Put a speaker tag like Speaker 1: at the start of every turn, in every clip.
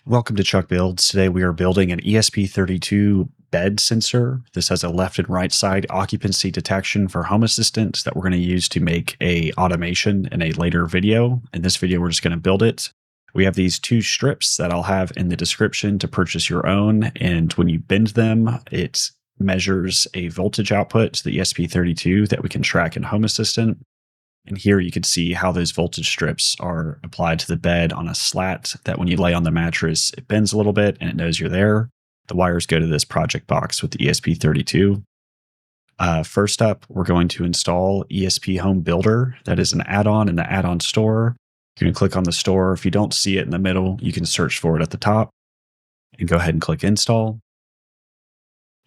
Speaker 1: Welcome to Chuck Builds. Today we are building an ESP32 bed sensor. This has a left and right side occupancy detection for Home Assistant that we're going to use to make a automation in a later video. In this video, we're just going to build it. We have these two strips that I'll have in the description to purchase your own. And when you bend them, it measures a voltage output to the ESP32 that we can track in Home Assistant. And here you can see how those voltage strips are applied to the bed on a slat that when you lay on the mattress, it bends a little bit and it knows you're there. The wires go to this project box with the ESP32. First up, we're going to install ESPHome Builder. That is an add-on in the add-on store. You're going to click on the store. If you don't see it in the middle, you can search for it at the top and go ahead and click install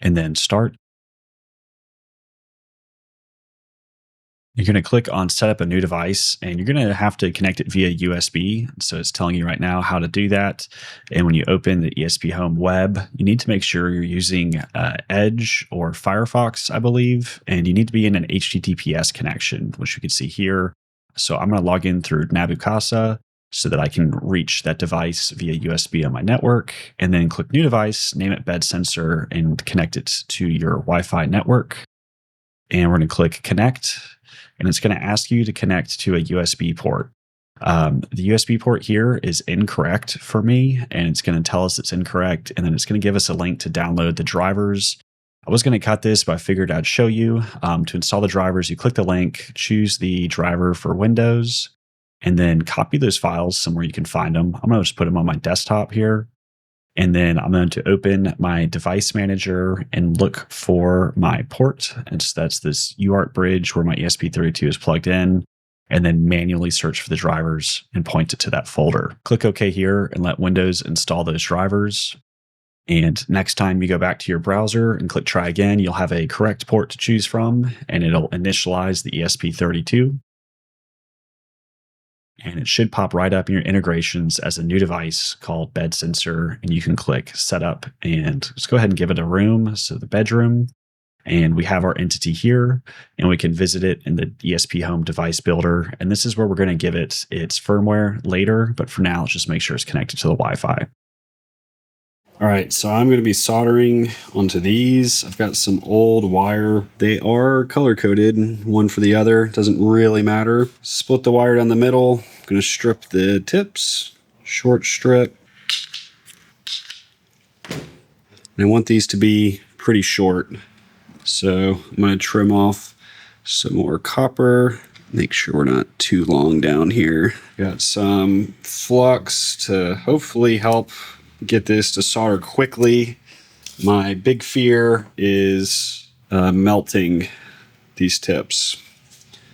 Speaker 1: and then start. You're going to click on set up a new device and you're going to have to connect it via USB. So it's telling you right now how to do that. And when you open the ESPHome web, you need to make sure you're using Edge or Firefox, I believe. And you need to be in an HTTPS connection, which you can see here. So I'm going to log in through Nabukasa so that I can reach that device via USB on my network, and then click new device, name it bed sensor, and connect it to your Wi-Fi network. And we're going to click connect. And it's going to ask you to connect to a USB port. The USB port here is incorrect for me, and it's going to tell us it's incorrect, and then it's going to give us a link to download the drivers. I was going to cut this, but I figured I'd show you. To install the drivers, you click the link, choose the driver for Windows, and then copy those files somewhere you can find them. I'm going to just put them on my desktop here. And then I'm going to open my device manager and look for my port. And so that's this UART bridge where my ESP32 is plugged in, and then manually search for the drivers and point it to that folder. Click OK here and let Windows install those drivers. And next time you go back to your browser and click try again, you'll have a correct port to choose from, and it'll initialize the ESP32. And it should pop right up in your integrations as a new device called bed sensor. And you can click setup and just go ahead and give it a room. So the bedroom, and we have our entity here, and we can visit it in the ESPHome device builder. And this is where we're going to give it its firmware later. But for now, let's just make sure it's connected to the Wi-Fi. All right, so I'm going to be soldering onto these. I've got some old wire. They are color-coded, one for the other. Doesn't really matter. Split the wire down the middle. I'm going to strip the tips, short strip. And I want these to be pretty short. So I'm going to trim off some more copper. Make sure we're not too long down here. Got some flux to hopefully help get this to solder quickly. My big fear is melting these tips.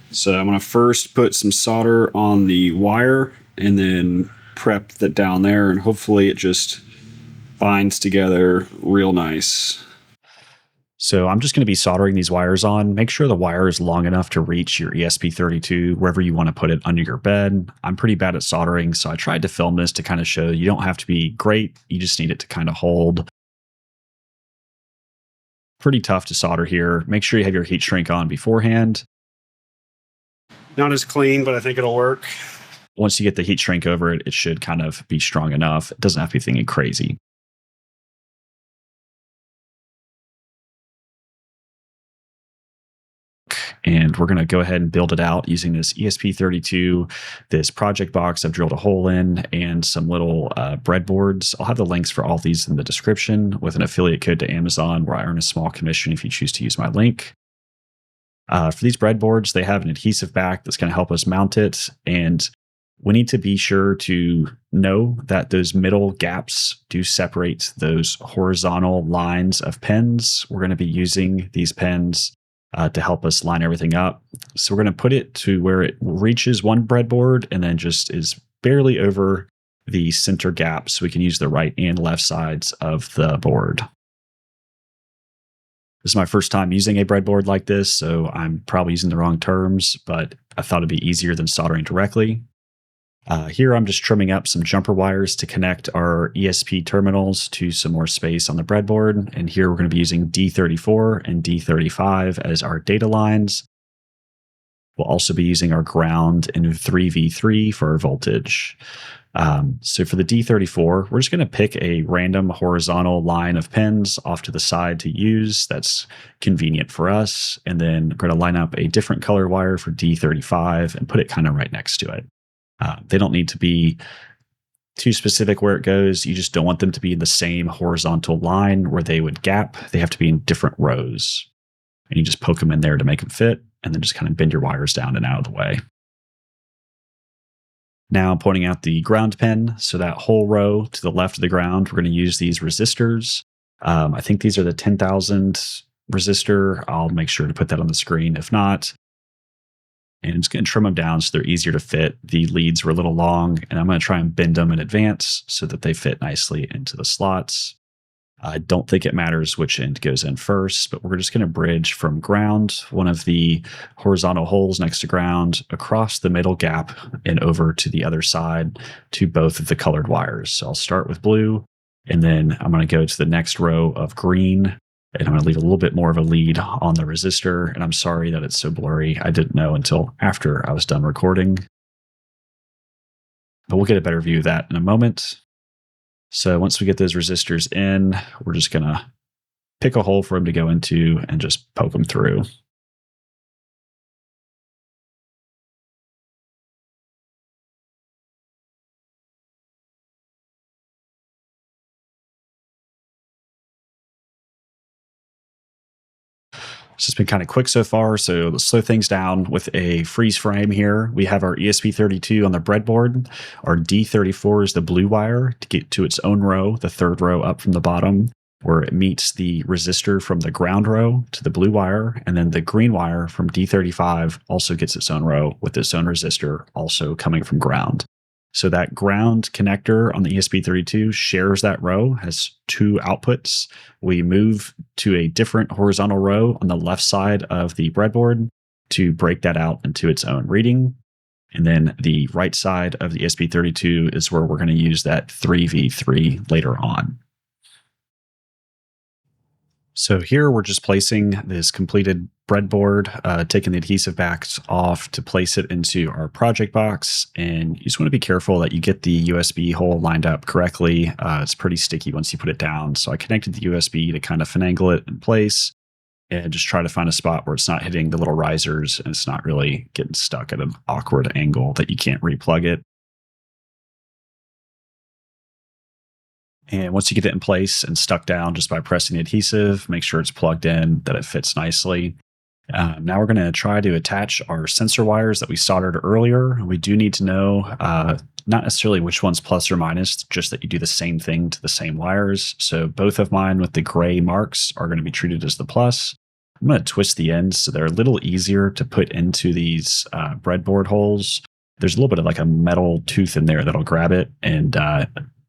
Speaker 1: So I'm going to first put some solder on the wire and then prep that down there, and hopefully it just binds together real nice. So I'm just going to be soldering these wires on. Make sure the wire is long enough to reach your ESP32 wherever you want to put it under your bed. I'm pretty bad at soldering, so I tried to film this to kind of show you don't have to be great. You just need it to kind of hold. Pretty tough to solder here. Make sure you have your heat shrink on beforehand. Not as clean, but I think it'll work. Once you get the heat shrink over it, it should kind of be strong enough. It doesn't have to be thinking crazy. And we're going to go ahead and build it out using this ESP32, this project box I've drilled a hole in, and some little breadboards. I'll have the links for all of these in the description with an affiliate code to Amazon where I earn a small commission if you choose to use my link. For these breadboards, they have an adhesive back that's going to help us mount it. And we need to be sure to know that those middle gaps do separate those horizontal lines of pins. We're going to be using these pins to help us line everything up. So we're going to put it to where it reaches one breadboard and then just is barely over the center gap, so we can use the right and left sides of the board. This is my first time using a breadboard like this, so I'm probably using the wrong terms, but I thought it'd be easier than soldering directly. Here I'm just trimming up some jumper wires to connect our ESP terminals to some more space on the breadboard. And here we're going to be using D34 and D35 as our data lines. We'll also be using our ground and 3V3 for our voltage. So for the D34, we're just going to pick a random horizontal line of pins off to the side to use. That's convenient for us. And then we're going to line up a different color wire for D35 and put it kind of right next to it. They don't need to be too specific where it goes. You just don't want them to be in the same horizontal line where they would gap. They have to be in different rows. And you just poke them in there to make them fit, and then just kind of bend your wires down and out of the way. Now pointing out the ground pin. So that whole row to the left of the ground, we're going to use these resistors. I think these are the 10,000 resistor. I'll make sure to put that on the screen if not. And I'm just going to trim them down so they're easier to fit. The leads were a little long, and I'm going to try and bend them in advance so that they fit nicely into the slots. I don't think it matters which end goes in first, but we're just going to bridge from ground, one of the horizontal holes next to ground, across the middle gap and over to the other side to both of the colored wires. So I'll start with blue, and then I'm going to go to the next row of green, and I'm going to leave a little bit more of a lead on the resistor. And I'm sorry that it's so blurry. I didn't know until after I was done recording. But we'll get a better view of that in a moment. So once we get those resistors in, we're just going to pick a hole for them to go into and just poke them through. It's just been kind of quick so far, so let's slow things down with a freeze frame here. We have our ESP32 on the breadboard. Our D34 is the blue wire to get to its own row, the third row up from the bottom, where it meets the resistor from the ground row to the blue wire. And then the green wire from D35 also gets its own row with its own resistor also coming from ground. So that ground connector on the ESP32 shares that row, has two outputs. We move to a different horizontal row on the left side of the breadboard to break that out into its own reading. And then the right side of the ESP32 is where we're going to use that 3v3 later on. So here we're just placing this completed breadboard, taking the adhesive backs off to place it into our project box. And you just want to be careful that you get the USB hole lined up correctly. It's pretty sticky once you put it down. So I connected the USB to kind of finagle it in place and just try to find a spot where it's not hitting the little risers and it's not really getting stuck at an awkward angle that you can't replug it. And once you get it in place and stuck down just by pressing the adhesive, make sure it's plugged in, that it fits nicely. Now we're going to try to attach our sensor wires that we soldered earlier. We do need to know not necessarily which one's plus or minus, just that you do the same thing to the same wires. So both of mine with the gray marks are going to be treated as the plus. I'm going to twist the ends so they're a little easier to put into these breadboard holes. There's a little bit of like a metal tooth in there that'll grab it, and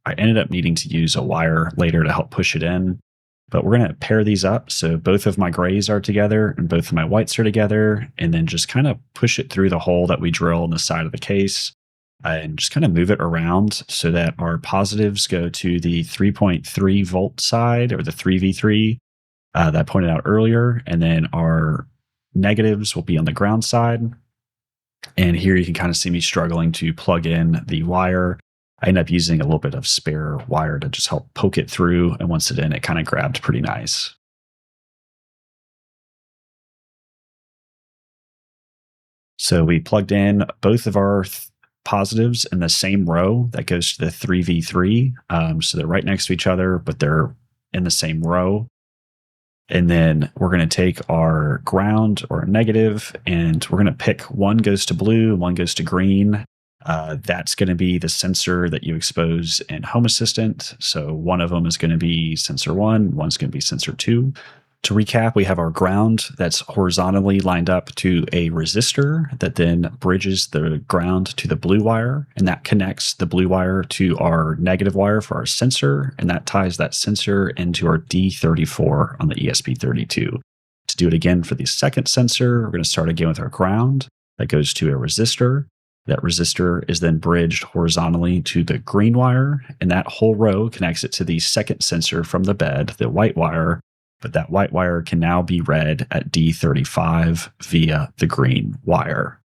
Speaker 1: I ended up needing to use a wire later to help push it in, but we're going to pair these up. So both of my grays are together and both of my whites are together, and then just kind of push it through the hole that we drill in the side of the case and just kind of move it around so that our positives go to the 3.3 volt side, or the 3v3 that I pointed out earlier. And then our negatives will be on the ground side. And here you can kind of see me struggling to plug in the wire. I end up using a little bit of spare wire to just help poke it through. And once it's in, it kind of grabbed pretty nice. So we plugged in both of our positives in the same row that goes to the 3v3. So they're right next to each other, but they're in the same row. And then we're going to take our ground or negative, and we're going to pick one goes to blue, one goes to green. That's going to be the sensor that you expose in Home Assistant. So one of them is going to be sensor 1, one's going to be sensor 2. To recap, we have our ground that's horizontally lined up to a resistor that then bridges the ground to the blue wire, and that connects the blue wire to our negative wire for our sensor, and that ties that sensor into our D34 on the ESP32. To do it again for the second sensor, we're going to start again with our ground that goes to a resistor. That resistor is then bridged horizontally to the green wire, and that whole row connects it to the second sensor from the bed, the white wire, but that white wire can now be read at D35 via the green wire.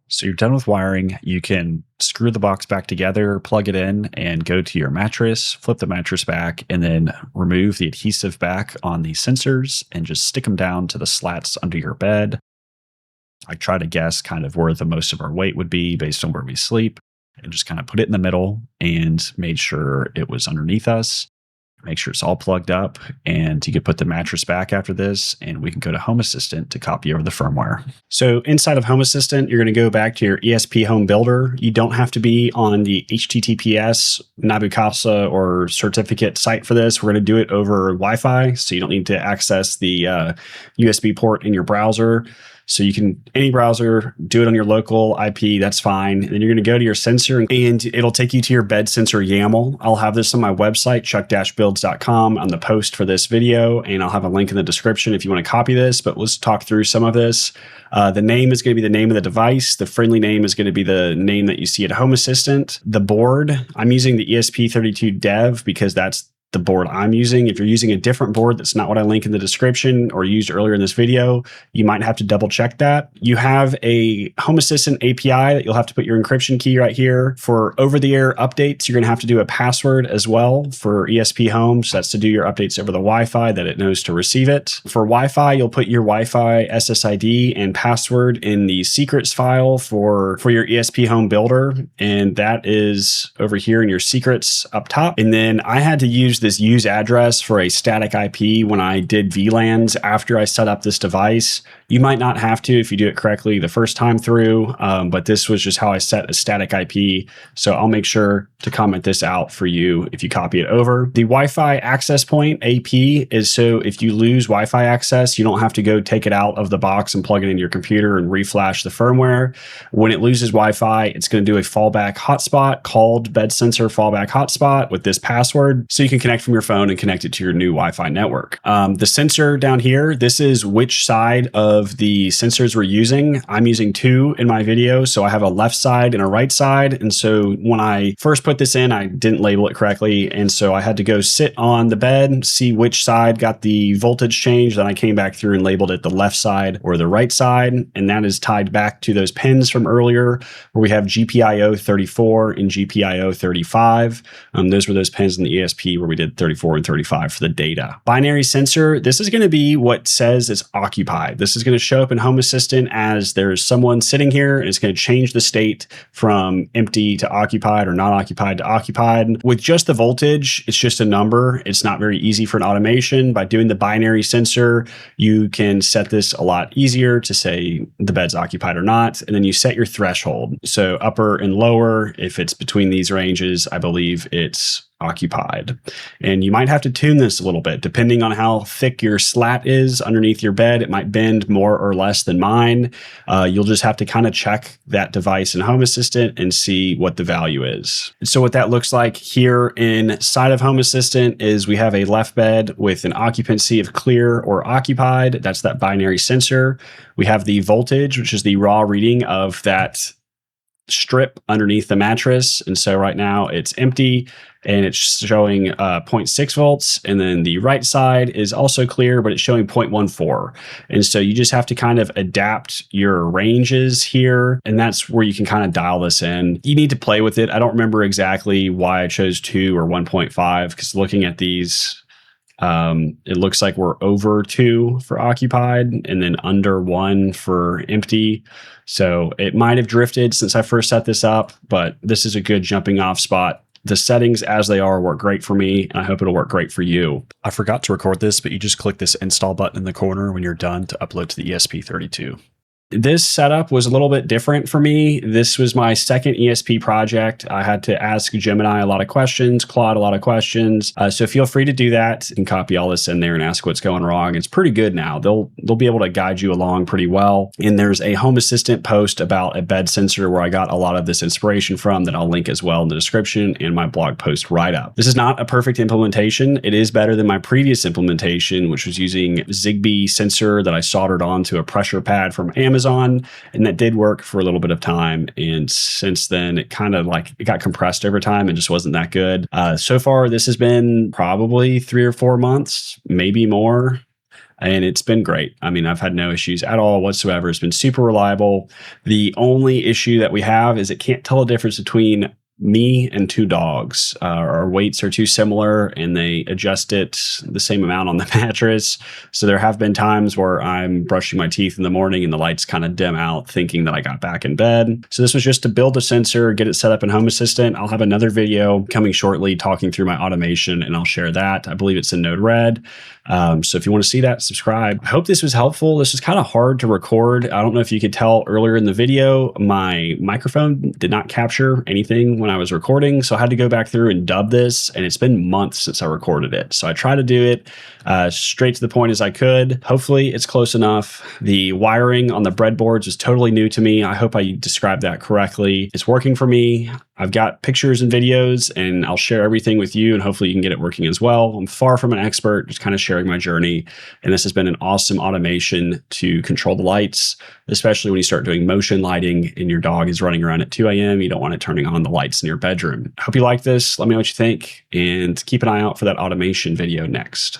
Speaker 1: So you're done with wiring. You can screw the box back together, plug it in, and go to your mattress, flip the mattress back, and then remove the adhesive back on the sensors and just stick them down to the slats under your bed. I try to guess kind of where the most of our weight would be based on where we sleep, and just kind of put it in the middle and made sure it was underneath us. Make sure it's all plugged up, and you can put the mattress back after this, and we can go to Home Assistant to copy over the firmware. So inside of Home Assistant, you're going to go back to your ESPHome builder. You don't have to be on the HTTPS, Nabukasa, or certificate site for this. We're going to do it over Wi-Fi, so you don't need to access the USB port in your browser. So you can, any browser, do it on your local IP, that's fine. And then you're going to go to your sensor and it'll take you to your bed sensor YAML. I'll have this on my website, chuck-builds.com, on the post for this video, and I'll have a link in the description if you want to copy this, but let's talk through some of this. The name is going to be the name of the device. The friendly name is going to be the name that you see at Home Assistant. The board, I'm using the ESP32 Dev because that's the board I'm using. If you're using a different board that's not what I link in the description or used earlier in this video, you might have to double check that. You have a Home Assistant API that you'll have to put your encryption key right here. For over-the-air updates, you're going to have to do a password as well for ESPHome. So that's to do your updates over the Wi-Fi that it knows to receive it. For Wi-Fi, you'll put your Wi-Fi SSID and password in the secrets file for your ESPHome builder. And that is over here in your secrets up top. And then I had to use this use address for a static IP when I did VLANs after I set up this device. You might not have to if you do it correctly the first time through, but this was just how I set a static IP. So I'll make sure to comment this out for you if you copy it over. The Wi-Fi access point AP is so if you lose Wi-Fi access, you don't have to go take it out of the box and plug it into your computer and reflash the firmware. When it loses Wi-Fi, it's going to do a fallback hotspot called bed sensor fallback hotspot with this password. So you can connect from your phone and connect it to your new Wi-Fi network. The sensor down here, this is which side of the sensors we're using. I'm using two in my video. So I have a left side and a right side. And so when I first put this in, I didn't label it correctly. And so I had to go sit on the bed, see which side got the voltage change. Then I came back through and labeled it the left side or the right side. And that is tied back to those pins from earlier where we have GPIO 34 and GPIO 35. Those were those pins in the ESP where we did 34 and 35 for the data. Binary sensor, this is going to be what says it's occupied. This is going to show up in Home Assistant as there's someone sitting here, and it's going to change the state from empty to occupied or not occupied to occupied. With just the voltage, it's just a number. It's not very easy for an automation. By doing the binary sensor, you can set this a lot easier to say the bed's occupied or not, and then you set your threshold. So upper and lower, if it's between these ranges, I believe it's occupied. And you might have to tune this a little bit depending on how thick your slat is underneath your bed. It might bend more or less than mine. You'll just have to kind of check that device in Home Assistant and see what the value is. So what that looks like here inside of Home Assistant is we have a left bed with an occupancy of clear or occupied. That's that binary sensor. We have the voltage, which is the raw reading of that strip underneath the mattress. And so right now it's empty and it's showing 0.6 volts. And then the right side is also clear, but it's showing 0.14. And so you just have to kind of adapt your ranges here. And that's where you can kind of dial this in. You need to play with it. I don't remember exactly why I chose 2 or 1.5 because looking at these, it looks like we're over 2 for occupied and then under 1 for empty. So it might have drifted since I first set this up, but this is a good jumping off spot. The settings as they are work great for me, and I hope it'll work great for you. I forgot to record this, but you just click this install button in the corner when you're done to upload to the ESP32. This setup was a little bit different for me. This was my second ESP project. I had to ask Gemini a lot of questions, Claude a lot of questions. So feel free to do that and copy all this in there and ask what's going wrong. It's pretty good now. They'll be able to guide you along pretty well. And there's a Home Assistant post about a bed sensor where I got a lot of this inspiration from that I'll link as well in the description and my blog post write-up. This is not a perfect implementation. It is better than my previous implementation, which was using Zigbee sensor that I soldered onto a pressure pad from Amazon. And that did work for a little bit of time. And since then, it kind of like it got compressed over time and just wasn't that good. So far, this has been probably 3 or 4 months, maybe more. and it's been great. I mean, I've had no issues at all whatsoever. It's been super reliable. The only issue that we have is it can't tell the difference between me and two dogs. Our weights are too similar and they adjust it the same amount on the mattress. So there have been times where I'm brushing my teeth in the morning and the lights kind of dim out, thinking that I got back in bed. So this was just to build a sensor, get it set up in Home Assistant. I'll have another video coming shortly talking through my automation, and I'll share that. I believe it's in Node Red. So if you want to see that, subscribe. I hope this was helpful. This was kind of hard to record. I don't know if you could tell earlier in the video, my microphone did not capture anything when I was recording. So I had to go back through and dub this, and it's been months since I recorded it. So I tried to do it straight to the point as I could. Hopefully it's close enough. The wiring on the breadboards is totally new to me. I hope I described that correctly. It's working for me. I've got pictures and videos, and I'll share everything with you, and hopefully you can get it working as well. I'm far from an expert, just kind of sharing my journey. And this has been an awesome automation to control the lights, especially when you start doing motion lighting and your dog is running around at 2 a.m. You don't want it turning on the lights in your bedroom. I hope you like this. Let me know what you think, and keep an eye out for that automation video next.